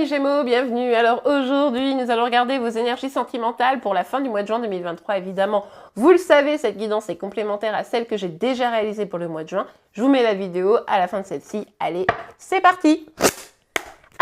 Gémeaux, bienvenue. Alors aujourd'hui, nous allons regarder vos énergies sentimentales pour la fin du mois de juin 2023. Évidemment, vous le savez, cette guidance est complémentaire à celle que j'ai déjà réalisée pour le mois de juin. Je vous mets la vidéo à la fin de celle-ci. Allez, c'est parti!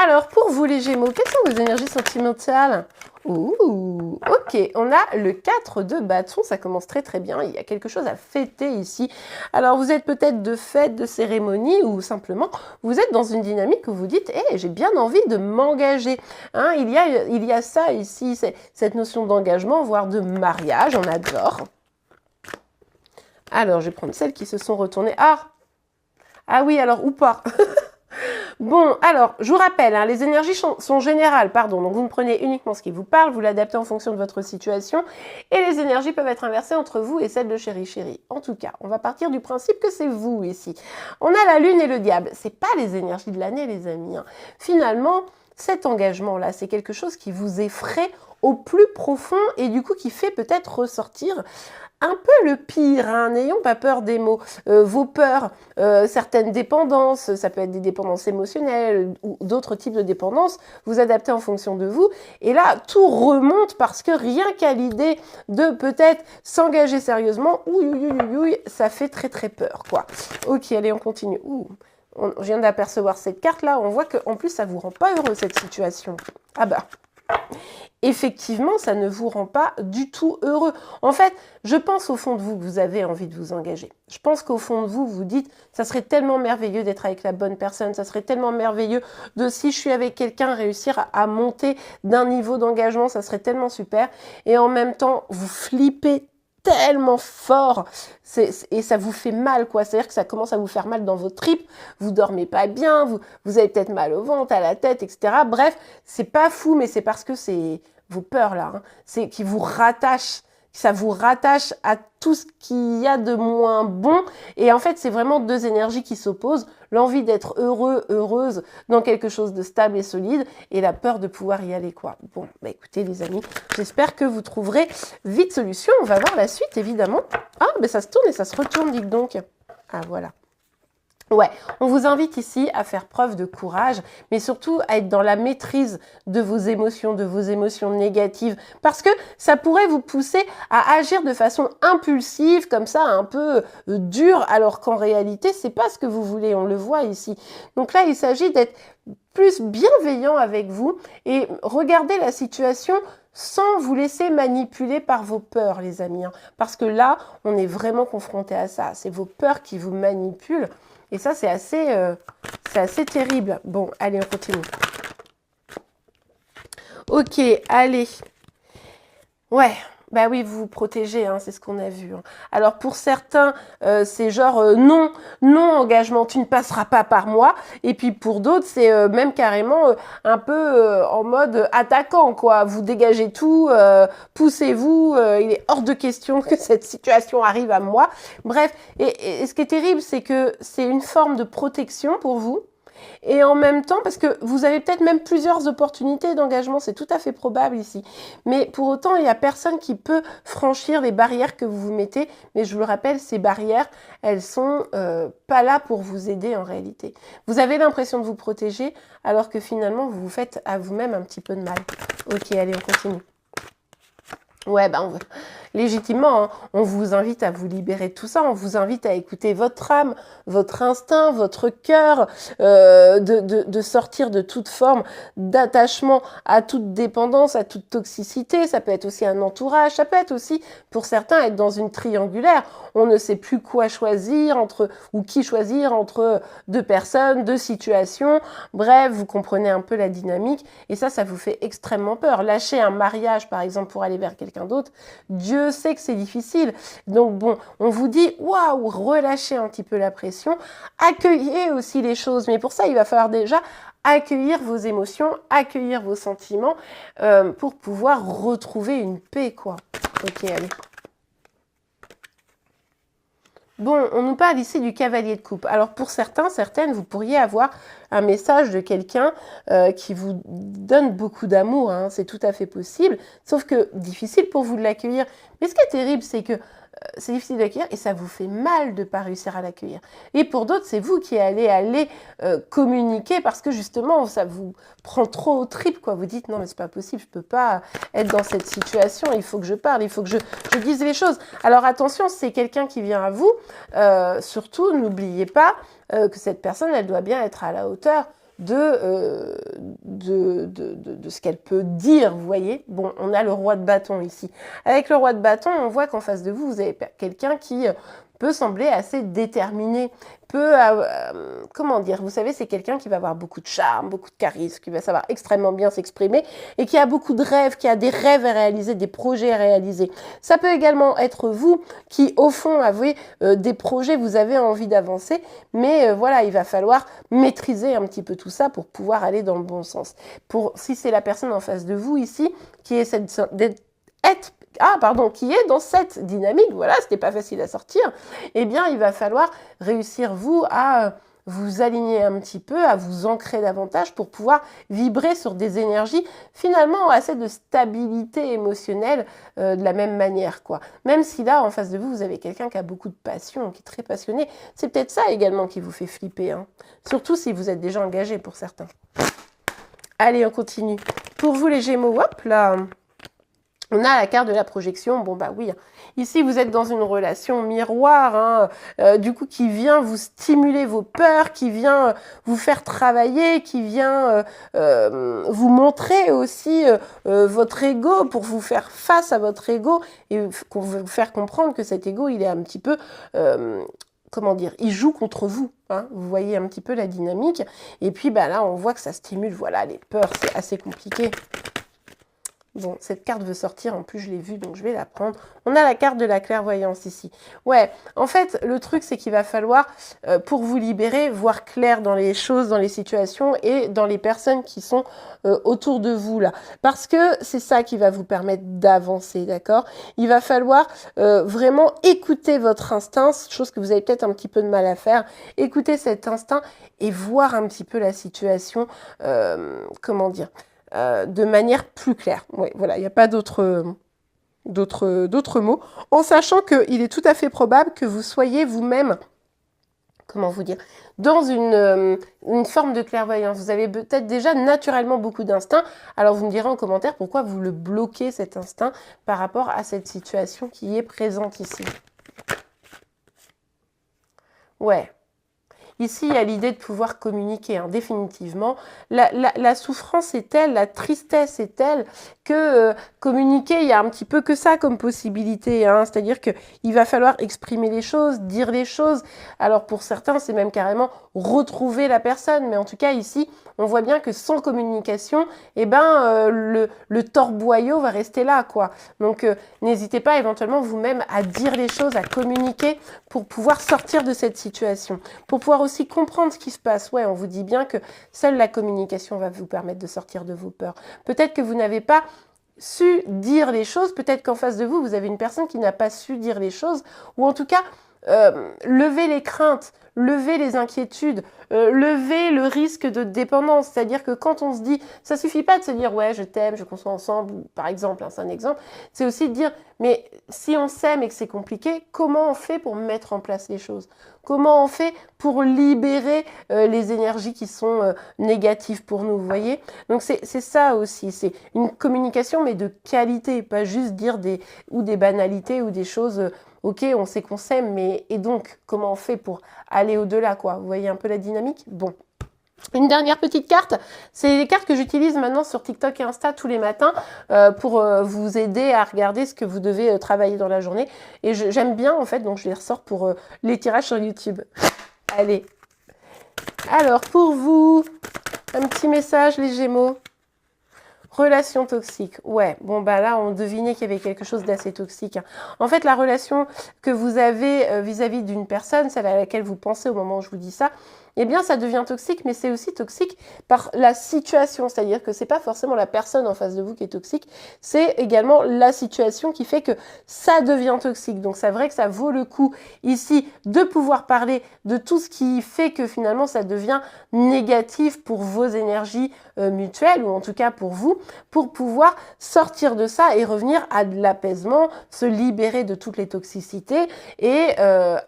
Alors, pour vous les Gémeaux, quelles sont vos énergies sentimentales? Ouh, ok, on a le 4 de bâton, ça commence très très bien, il y a quelque chose à fêter ici. Alors, vous êtes peut-être de fête, de cérémonie, ou simplement, vous êtes dans une dynamique où vous dites, hey, j'ai bien envie de m'engager. Hein, il y a ça ici, cette notion d'engagement, voire de mariage, on adore. Alors, je vais prendre celles qui se sont retournées. Ah oui, alors, ou pas. Bon, alors, je vous rappelle, hein, les énergies sont générales, pardon, donc vous ne prenez uniquement ce qui vous parle, vous l'adaptez en fonction de votre situation, et les énergies peuvent être inversées entre vous et celles de chéri. En tout cas, on va partir du principe que c'est vous ici. On a la lune et le diable, c'est pas les énergies de l'année, les amis. Hein. Finalement, cet engagement-là, c'est quelque chose qui vous effraie au plus profond et du coup qui fait peut-être ressortir un peu le pire, hein. N'ayons pas peur des mots. Vos peurs, certaines dépendances, ça peut être des dépendances émotionnelles ou d'autres types de dépendances, vous adaptez en fonction de vous. Et là, tout remonte parce que rien qu'à l'idée de peut-être s'engager sérieusement, ça fait très très peur, quoi. Ok, allez, on continue. Je viens d'apercevoir cette carte-là, on voit qu'en plus, ça vous rend pas heureux, cette situation. Ah bah... Effectivement, ça ne vous rend pas du tout heureux. En fait, je pense au fond de vous que vous avez envie de vous engager. Je pense qu'au fond de vous, vous dites, ça serait tellement merveilleux d'être avec la bonne personne, ça serait tellement merveilleux de, si je suis avec quelqu'un, réussir à monter d'un niveau d'engagement, ça serait tellement super. Et en même temps, vous flippez tellement fort et ça vous fait mal, quoi. C'est-à-dire que ça commence à vous faire mal dans vos tripes, vous dormez pas bien, vous avez peut-être mal au ventre, à la tête, etc. Bref, c'est pas fou, mais c'est parce que c'est vos peurs là, hein, c'est qui vous rattachent, ça vous rattache à tout ce qu'il y a de moins bon. Et en fait, c'est vraiment deux énergies qui s'opposent. L'envie d'être heureux, heureuse dans quelque chose de stable et solide et la peur de pouvoir y aller, quoi. Bon, bah écoutez les amis, j'espère que vous trouverez vite solution. On va voir la suite, évidemment. Ah, mais ça se tourne et ça se retourne, dites donc. Ah, voilà. Ouais, on vous invite ici à faire preuve de courage, mais surtout à être dans la maîtrise de vos émotions négatives, parce que ça pourrait vous pousser à agir de façon impulsive, comme ça, un peu dure, alors qu'en réalité, c'est pas ce que vous voulez, on le voit ici. Donc là, il s'agit d'être plus bienveillant avec vous et regarder la situation sans vous laisser manipuler par vos peurs, les amis. Hein, parce que là, on est vraiment confronté à ça. C'est vos peurs qui vous manipulent. Et ça, c'est assez terrible. Bon, allez, on continue. Ok, allez. Ouais, bah oui, vous vous protégez, hein, c'est ce qu'on a vu. Hein. Alors, pour certains, c'est genre non, engagement, tu ne passeras pas par moi. Et puis, pour d'autres, c'est même carrément un peu en mode attaquant, quoi. Vous dégagez tout, poussez-vous, il est hors de question que cette situation arrive à moi. Bref, et ce qui est terrible, c'est que c'est une forme de protection pour vous. Et en même temps, parce que vous avez peut-être même plusieurs opportunités d'engagement, c'est tout à fait probable ici. Mais pour autant, il n'y a personne qui peut franchir les barrières que vous vous mettez. Mais je vous le rappelle, ces barrières, elles sont pas là pour vous aider en réalité. Vous avez l'impression de vous protéger, alors que finalement, vous vous faites à vous-même un petit peu de mal. Ok, allez, on continue. Ouais, légitimement, hein, on vous invite à vous libérer de tout ça, on vous invite à écouter votre âme, votre instinct, votre cœur, de sortir de toute forme d'attachement à toute dépendance, à toute toxicité. Ça peut être aussi un entourage, ça peut être aussi, pour certains, être dans une triangulaire. On ne sait plus quoi choisir ou qui choisir entre deux personnes, deux situations. Bref, vous comprenez un peu la dynamique et ça vous fait extrêmement peur. Lâcher un mariage, par exemple, pour aller vers quelqu'un d'autre, Dieu sait que c'est difficile. Donc bon, on vous dit, waouh, relâchez un petit peu la pression, accueillez aussi les choses. Mais pour ça, il va falloir déjà accueillir vos émotions, accueillir vos sentiments pour pouvoir retrouver une paix, quoi. Ok, allez. Bon, on nous parle ici du cavalier de coupe. Alors pour certains, certaines, vous pourriez avoir un message de quelqu'un qui vous donne beaucoup d'amour, hein, c'est tout à fait possible, sauf que difficile pour vous de l'accueillir. Mais ce qui est terrible, c'est que c'est difficile d'accueillir et ça vous fait mal de ne pas réussir à l'accueillir. Et pour d'autres, c'est vous qui allez aller communiquer parce que justement, ça vous prend trop aux tripes, quoi. Vous dites, non, mais c'est pas possible, je peux pas être dans cette situation, il faut que je parle, il faut que je dise les choses. Alors attention, c'est quelqu'un qui vient à vous, surtout, n'oubliez pas que cette personne, elle doit bien être à la hauteur de ce qu'elle peut dire, vous voyez. Bon, on a le roi de bâton ici. Avec le roi de bâton, on voit qu'en face de vous, vous avez quelqu'un qui peut sembler assez déterminé, comment dire, vous savez, c'est quelqu'un qui va avoir beaucoup de charme, beaucoup de charisme, qui va savoir extrêmement bien s'exprimer et qui a beaucoup de rêves, qui a des rêves à réaliser, des projets à réaliser. Ça peut également être vous qui, au fond, avez des projets, vous avez envie d'avancer, mais voilà, il va falloir maîtriser un petit peu tout ça pour pouvoir aller dans le bon sens. Si c'est la personne en face de vous ici, qui est qui est dans cette dynamique, voilà, c'était pas facile à sortir, eh bien, il va falloir réussir, vous, à vous aligner un petit peu, à vous ancrer davantage pour pouvoir vibrer sur des énergies, finalement, assez de stabilité émotionnelle de la même manière, quoi. Même si là, en face de vous, vous avez quelqu'un qui a beaucoup de passion, qui est très passionné, c'est peut-être ça également qui vous fait flipper, hein. Surtout si vous êtes déjà engagé pour certains. Allez, on continue. Pour vous, les Gémeaux, hop là. On a la carte de la projection, bon bah oui, ici vous êtes dans une relation miroir, hein, du coup qui vient vous stimuler vos peurs, qui vient vous faire travailler, qui vient vous montrer aussi votre ego pour vous faire face à votre ego et vous faire comprendre que cet ego il est un petit peu... comment dire, il joue contre vous, hein, vous voyez un petit peu la dynamique, et puis bah, là on voit que ça stimule, voilà, les peurs, c'est assez compliqué. Bon, cette carte veut sortir, en plus je l'ai vue, donc je vais la prendre. On a la carte de la clairvoyance ici. Ouais, en fait, le truc, c'est qu'il va falloir, pour vous libérer, voir clair dans les choses, dans les situations et dans les personnes qui sont autour de vous, là. Parce que c'est ça qui va vous permettre d'avancer, d'accord? Il va falloir vraiment écouter votre instinct, chose que vous avez peut-être un petit peu de mal à faire. Écouter cet instinct et voir un petit peu la situation, comment dire, de manière plus claire. Oui, voilà, il n'y a pas d'autres mots, en sachant qu'il est tout à fait probable que vous soyez vous-même, comment vous dire, dans une forme de clairvoyance. Vous avez peut-être déjà naturellement beaucoup d'instinct, alors vous me direz en commentaire pourquoi vous le bloquez, cet instinct, par rapport à cette situation qui est présente ici. Ouais. Ici, il y a l'idée de pouvoir communiquer, hein, définitivement. La souffrance est telle, la tristesse est telle que communiquer, il y a un petit peu que ça comme possibilité, hein. C'est-à-dire qu'il va falloir exprimer les choses, dire les choses. Alors pour certains, c'est même carrément retrouver la personne. Mais en tout cas, ici, on voit bien que sans communication, eh ben, le torboyau va rester là, quoi. Donc, n'hésitez pas éventuellement vous-même à dire les choses, à communiquer pour pouvoir sortir de cette situation. Pour pouvoir aussi comprendre ce qui se passe. Ouais, on vous dit bien que seule la communication va vous permettre de sortir de vos peurs. Peut-être que vous n'avez pas su dire les choses, peut-être qu'en face de vous, vous avez une personne qui n'a pas su dire les choses, ou en tout cas, lever les craintes, lever les inquiétudes, lever le risque de dépendance. C'est-à-dire que quand on se dit, ça suffit pas de se dire, ouais, je t'aime, je conçois ensemble, par exemple, hein, c'est un exemple, c'est aussi de dire, mais si on s'aime et que c'est compliqué, comment on fait pour mettre en place les choses? Comment on fait pour libérer les énergies qui sont négatives pour nous, vous voyez? Donc c'est ça aussi, c'est une communication mais de qualité, pas juste dire des banalités ou des choses, ok, on sait qu'on s'aime, mais et donc comment on fait pour aller au-delà, quoi? Vous voyez un peu la dynamique? Bon. Une dernière petite carte, c'est les cartes que j'utilise maintenant sur TikTok et Insta tous les matins pour vous aider à regarder ce que vous devez travailler dans la journée. Et j'aime bien en fait, donc je les ressors pour les tirages sur YouTube. Allez. Alors pour vous, un petit message les Gémeaux. Relation toxique. Ouais, bon bah là on devinait qu'il y avait quelque chose d'assez toxique, hein. En fait la relation que vous avez vis-à-vis d'une personne, celle à laquelle vous pensez au moment où je vous dis ça, eh bien ça devient toxique, mais c'est aussi toxique par la situation, c'est-à-dire que c'est pas forcément la personne en face de vous qui est toxique, c'est également la situation qui fait que ça devient toxique. Donc c'est vrai que ça vaut le coup ici de pouvoir parler de tout ce qui fait que finalement ça devient négatif pour vos énergies mutuelles, ou en tout cas pour vous, pour pouvoir sortir de ça et revenir à de l'apaisement, se libérer de toutes les toxicités et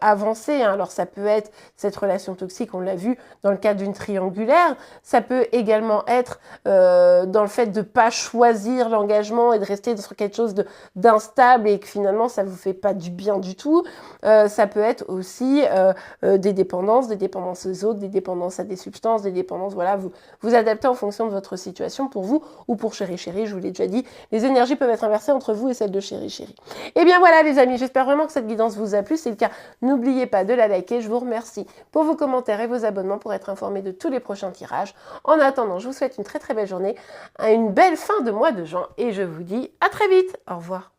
avancer. Alors ça peut être cette relation toxique, on l'a vu dans le cadre d'une triangulaire, ça peut également être dans le fait de ne pas choisir l'engagement et de rester sur quelque chose d'instable et que finalement ça vous fait pas du bien du tout. Ça peut être aussi des dépendances aux autres, des dépendances à des substances, des dépendances, voilà, vous adaptez en fonction de votre situation pour vous ou pour chéri, je vous l'ai déjà dit, les énergies peuvent être inversées entre vous et celles de chéri. Et bien voilà les amis, j'espère vraiment que cette guidance vous a plu, c'est le cas, n'oubliez pas de la liker, je vous remercie pour vos commentaires et vos abonnements pour être informé de tous les prochains tirages. En attendant, je vous souhaite une très très belle journée, une belle fin de mois de juin et je vous dis à très vite, au revoir.